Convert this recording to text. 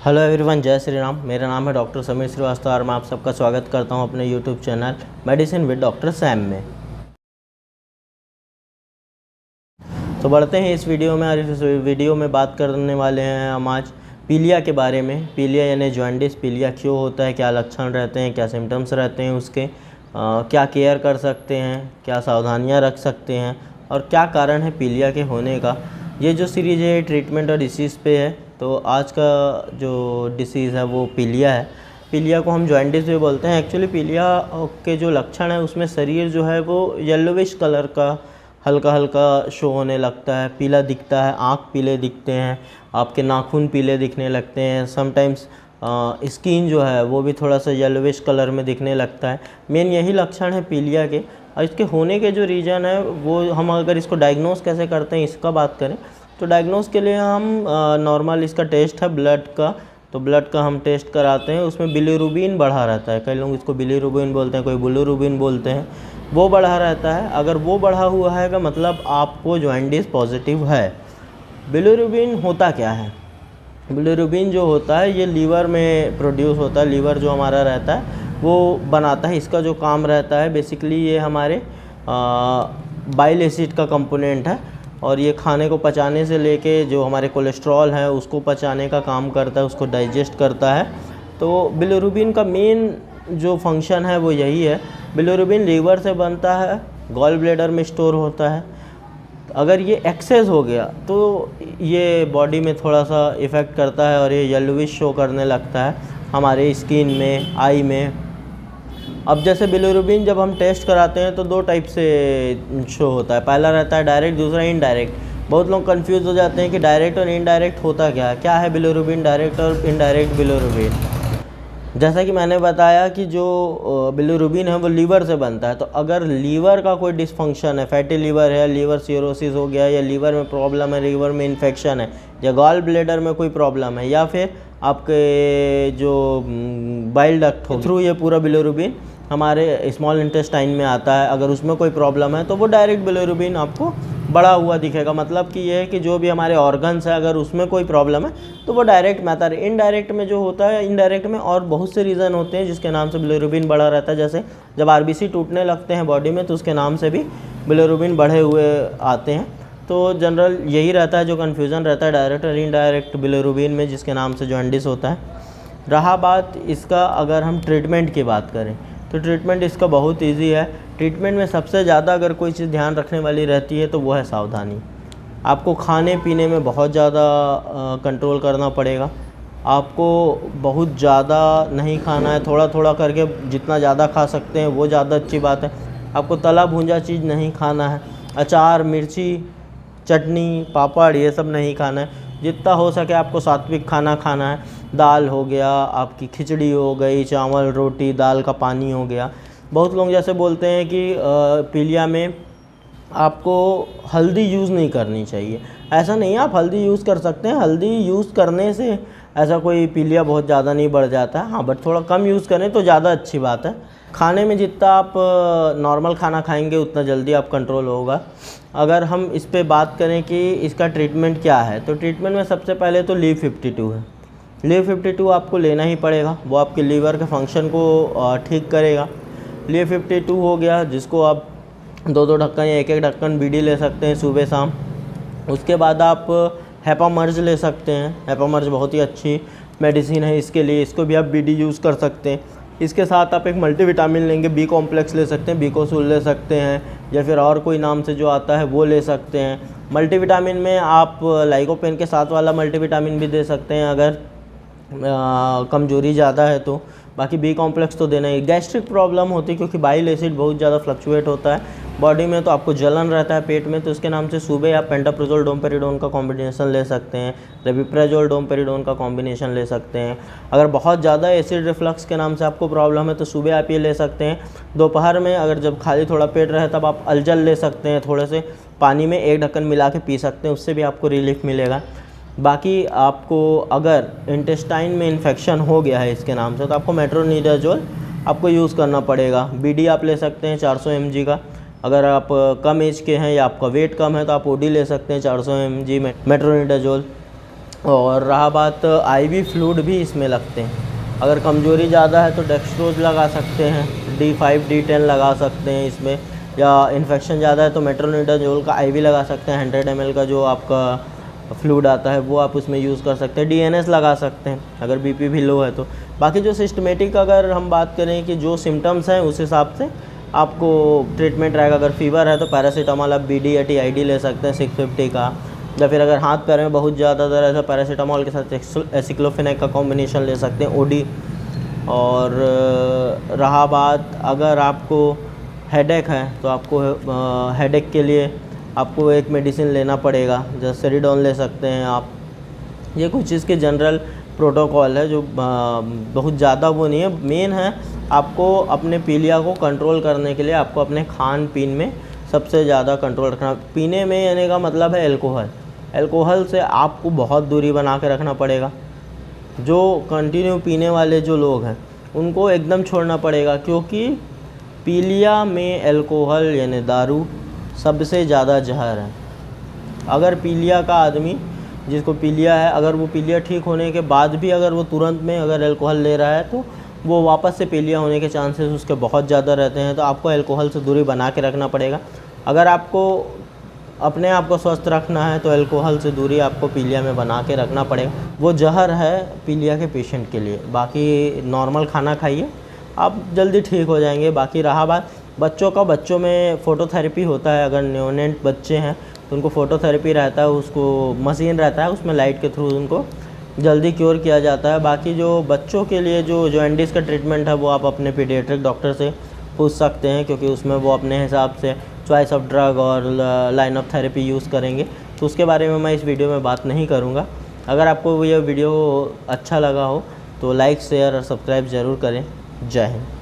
Hello everyone, जय श्री राम। मेरा नाम है डॉक्टर समीर श्रीवास्तव और मैं आप सबका स्वागत करता हूं अपने YouTube channel medicine with doctor Sam में। तो बढ़ते हैं इस वीडियो में, और इस वीडियो में बात करने वाले हैं हम आज पीलिया के बारे में। पीलिया यानी जॉन्डिस। पीलिया क्यों होता है, क्या लक्षण रहते हैं, क्या सिम्टम्स रहते हैं उसके, क्या केयर कर सकते हैं, क्या सावधानियाँ रख सकते हैं और क्या कारण है पीलिया के होने का। ये जो सीरीज़ है ट्रीटमेंट और डिसीज़ पे है। तो आज का जो डिसीज़ है वो पीलिया है। पीलिया को हम जॉन्डिस भी बोलते हैं। एक्चुअली पीलिया के जो लक्षण है उसमें शरीर जो है वो येलोविश कलर का हल्का हल्का शो होने लगता है, पीला दिखता है, आँख पीले दिखते हैं, आपके नाखून पीले दिखने लगते हैं। समटाइम्स स्किन जो है वो भी थोड़ा सा येलोविश कलर में दिखने लगता है। मेन यही लक्षण है पीलिया के। और इसके होने के जो रीज़न है वो हम अगर इसको डायग्नोस कैसे करते हैं इसका बात करें तो डायग्नोस के लिए हम नॉर्मल इसका टेस्ट है ब्लड का। तो ब्लड का हम टेस्ट कराते हैं, उसमें बिलीरुबिन बढ़ा रहता है। कई लोग इसको बिलीरुबिन बोलते हैं, कोई बिलीरुबिन बोलते हैं। वो बढ़ा रहता है। अगर वो बढ़ा हुआ है का मतलब आपको जॉन्डिस पॉजिटिव है। बिलीरुबिन होता क्या है? बिलीरुबिन जो होता है ये लीवर में प्रोड्यूस होता है। लीवर जो हमारा रहता है वो बनाता है। इसका जो काम रहता है बेसिकली ये हमारे बाइल एसिड का कंपोनेंट है और ये खाने को पचाने से लेके जो हमारे कोलेस्ट्रॉल है उसको पचाने का काम करता है, उसको डाइजेस्ट करता है। तो बिलीरुबिन का मेन जो फंक्शन है वो यही है। बिलीरुबिन लीवर से बनता है, गॉल ब्लैडर में स्टोर होता है। अगर ये एक्सेस हो गया तो ये बॉडी में थोड़ा सा इफ़ेक्ट करता है और ये येलोविश शो करने लगता है हमारे स्किन में, आई में। अब जैसे बिलीरुबिन जब हम टेस्ट कराते हैं तो दो टाइप से शो होता है। पहला रहता है डायरेक्ट, दूसरा इनडायरेक्ट। बहुत लोग कंफ्यूज हो जाते हैं कि डायरेक्ट और इनडायरेक्ट होता क्या है बिलीरुबिन, डायरेक्ट और इनडायरेक्ट बिलीरुबिन। जैसा कि मैंने बताया कि जो बिलीरुबिन है वो लीवर से बनता है। तो अगर लीवर का कोई डिसफंक्शन है, फैटी लीवर है, लीवर सिरोसिस हो गया, या लीवर में प्रॉब्लम है, लीवर में इन्फेक्शन है, या गॉल ब्लैडर में कोई प्रॉब्लम है, या फिर आपके जो बाइल डक्ट हो थ्रू ये पूरा बिलीरुबिन हमारे स्मॉल इंटेस्टाइन में आता है, अगर उसमें कोई प्रॉब्लम है तो वो डायरेक्ट बिलीरुबिन आपको बढ़ा हुआ दिखेगा। मतलब कि ये है कि जो भी हमारे ऑर्गन्स है अगर उसमें कोई प्रॉब्लम है तो वो डायरेक्ट में आता है। इनडायरेक्ट में जो होता है, इनडायरेक्ट में और बहुत से रीज़न होते हैं जिसके नाम से बिलीरुबिन बढ़ा रहता है। जैसे जब आरबीसी टूटने लगते हैं बॉडी में तो उसके नाम से भी बिलीरुबिन बढ़े हुए आते हैं। तो जनरल यही रहता है जो कन्फ्यूज़न रहता है डायरेक्ट और इनडायरेक्ट बिलीरुबिन में, जिसके नाम से जॉन्डिस होता है। रहा बात इसका, अगर हम ट्रीटमेंट की बात करें तो ट्रीटमेंट इसका बहुत इजी है। ट्रीटमेंट में सबसे ज़्यादा अगर कोई चीज़ ध्यान रखने वाली रहती है तो वो है सावधानी। आपको खाने पीने में बहुत ज़्यादा कंट्रोल करना पड़ेगा। आपको बहुत ज़्यादा नहीं खाना है, थोड़ा थोड़ा करके जितना ज़्यादा खा सकते हैं वो ज़्यादा अच्छी बात है। आपको तला भुंजा चीज़ नहीं खाना है, अचार, मिर्ची, चटनी, पापड़ ये सब नहीं खाना है। जितना हो सके आपको सात्विक खाना खाना है। दाल हो गया, आपकी खिचड़ी हो गई, चावल, रोटी, दाल का पानी हो गया। बहुत लोग जैसे बोलते हैं कि पीलिया में आपको हल्दी यूज़ नहीं करनी चाहिए। ऐसा नहीं है, आप हल्दी यूज़ कर सकते हैं। हल्दी यूज़ करने से ऐसा कोई पीलिया बहुत ज़्यादा नहीं बढ़ जाता है। हाँ, बट थोड़ा कम यूज़ करें तो ज़्यादा अच्छी बात है। खाने में जितना आप नॉर्मल खाना खाएंगे उतना जल्दी आप कंट्रोल होगा। अगर हम इस पे बात करें कि इसका ट्रीटमेंट क्या है तो ट्रीटमेंट में सबसे पहले तो Lev-52 है। Lev-52 आपको लेना ही पड़ेगा, वो आपके लीवर के फंक्शन को ठीक करेगा। Lev-52 हो गया, जिसको आप 2-2 ढक्कन या 1-1 ढक्कन बीडी ले सकते हैं सुबह शाम। उसके बाद आप हेपामर्ज ले सकते हैं। हेपामर्ज बहुत ही अच्छी मेडिसिन है इसके लिए, इसको भी आप बीडी यूज़ कर सकते हैं। इसके साथ आप एक मल्टीविटामिन लेंगे, बी कॉम्प्लेक्स ले सकते हैं, बीकोसूल ले सकते हैं, या फिर और कोई नाम से जो आता है वो ले सकते हैं। मल्टीविटामिन में आप लाइकोपेन के साथ वाला मल्टीविटामिन भी दे सकते हैं अगर कमजोरी ज़्यादा है तो। बाकी बी कॉम्प्लेक्स तो देना ही। गैस्ट्रिक प्रॉब्लम होती है क्योंकि बाइल एसिड बहुत ज़्यादा फ्लक्चुएट होता है बॉडी में, तो आपको जलन रहता है पेट में, तो इसके नाम से सुबह आप पेंटाप्रोजोल डोमपेरिडोन का कॉम्बिनेशन ले सकते हैं, रेबिप्राजोल डोमपेरिडोन का कॉम्बिनेशन ले सकते हैं। अगर बहुत ज़्यादा एसिड रिफ्लक्स के नाम से आपको प्रॉब्लम है तो सुबह आप ये ले सकते हैं। दोपहर में अगर जब खाली थोड़ा पेट रहे तब आप अल्जल ले सकते हैं, थोड़े से पानी में 1 ढक्कन मिला के पी सकते हैं, उससे भी आपको रिलीफ मिलेगा। बाकी आपको अगर इंटेस्टाइन में इन्फेक्शन हो गया है इसके नाम से तो आपको मेट्रोनिडाजोल आपको यूज़ करना पड़ेगा। बीडी आप ले सकते हैं 400 mg का। अगर आप कम एज के हैं या आपका वेट कम है तो आप ओडी ले सकते हैं 400 mg में मेट्रोनिडाजोल। और रहा बात IV फ्लूइड भी इसमें लगते हैं। अगर कमज़ोरी ज़्यादा है तो डेक्स्ट्रोज लगा सकते हैं, D5 D10 लगा सकते हैं इसमें, या इन्फेक्शन ज़्यादा है तो मेट्रोनिडाजोल का IV लगा सकते हैं। 100 ml का जो आपका फ्लूइड आता है वो आप उसमें यूज़ कर सकते हैं। DNS लगा सकते हैं अगर BP भी लो है तो। बाकी जो सिस्टमेटिक अगर हम बात करें कि जो सिम्टम्स हैं उस हिसाब से आपको ट्रीटमेंट रहेगा। अगर फीवर है तो पैरासीटामोल आप BD या TID ले सकते हैं 650 का, या फिर अगर हाथ पैर में बहुत ज़्यादा दर्द है तो पैरासीटामोल के साथ एसिक्लोफेनेक का कॉम्बिनेशन ले सकते हैं, OD। और रहा बात अगर आपको हेडेक है तो आपको हेडेक के लिए आपको एक मेडिसिन लेना पड़ेगा, जैसे सेरिडोन ले सकते हैं आप। ये कुछ इसके जनरल प्रोटोकॉल है जो बहुत ज़्यादा वो नहीं है। मेन है आपको अपने पीलिया को कंट्रोल करने के लिए आपको अपने खान पीन में सबसे ज़्यादा कंट्रोल रखना। पीने में यानी का मतलब है अल्कोहल से आपको बहुत दूरी बना के रखना पड़ेगा। जो कंटिन्यू पीने वाले जो लोग हैं उनको एकदम छोड़ना पड़ेगा, क्योंकि पीलिया में अल्कोहल यानी दारू सबसे ज़्यादा जहर है। अगर पीलिया का आदमी जिसको पीलिया है, अगर वो पीलिया ठीक होने के बाद भी अगर वो तुरंत में अगर अल्कोहल ले रहा है तो वो वापस से पीलिया होने के चांसेस उसके बहुत ज़्यादा रहते हैं। तो आपको अल्कोहल से दूरी बना के रखना पड़ेगा। अगर आपको अपने आप को स्वस्थ रखना है तो अल्कोहल से दूरी आपको पीलिया में बना के रखना पड़ेगा। वो जहर है पीलिया के पेशेंट के लिए। बाकी नॉर्मल खाना खाइए, आप जल्दी ठीक हो जाएंगे। बाकी रहा बात बच्चों का, बच्चों में फ़ोटोथेरेपी होता है। अगर न्यूनेंट बच्चे हैं तो उनको फ़ोटोथेरेपी रहता है, उसको मशीन रहता है, उसमें लाइट के थ्रू उनको जल्दी क्योर किया जाता है। बाकी जो बच्चों के लिए जो जॉन्डिस का ट्रीटमेंट है वो आप अपने पीडियाट्रिक डॉक्टर से पूछ सकते हैं, क्योंकि उसमें वो अपने हिसाब से चॉइस ऑफ ड्रग और लाइन ऑफ थेरेपी यूज़ करेंगे। तो उसके बारे में मैं इस वीडियो में बात नहीं करूँगा। अगर आपको ये वीडियो अच्छा लगा हो तो लाइक शेयर और सब्सक्राइब ज़रूर करें। जय हिंद।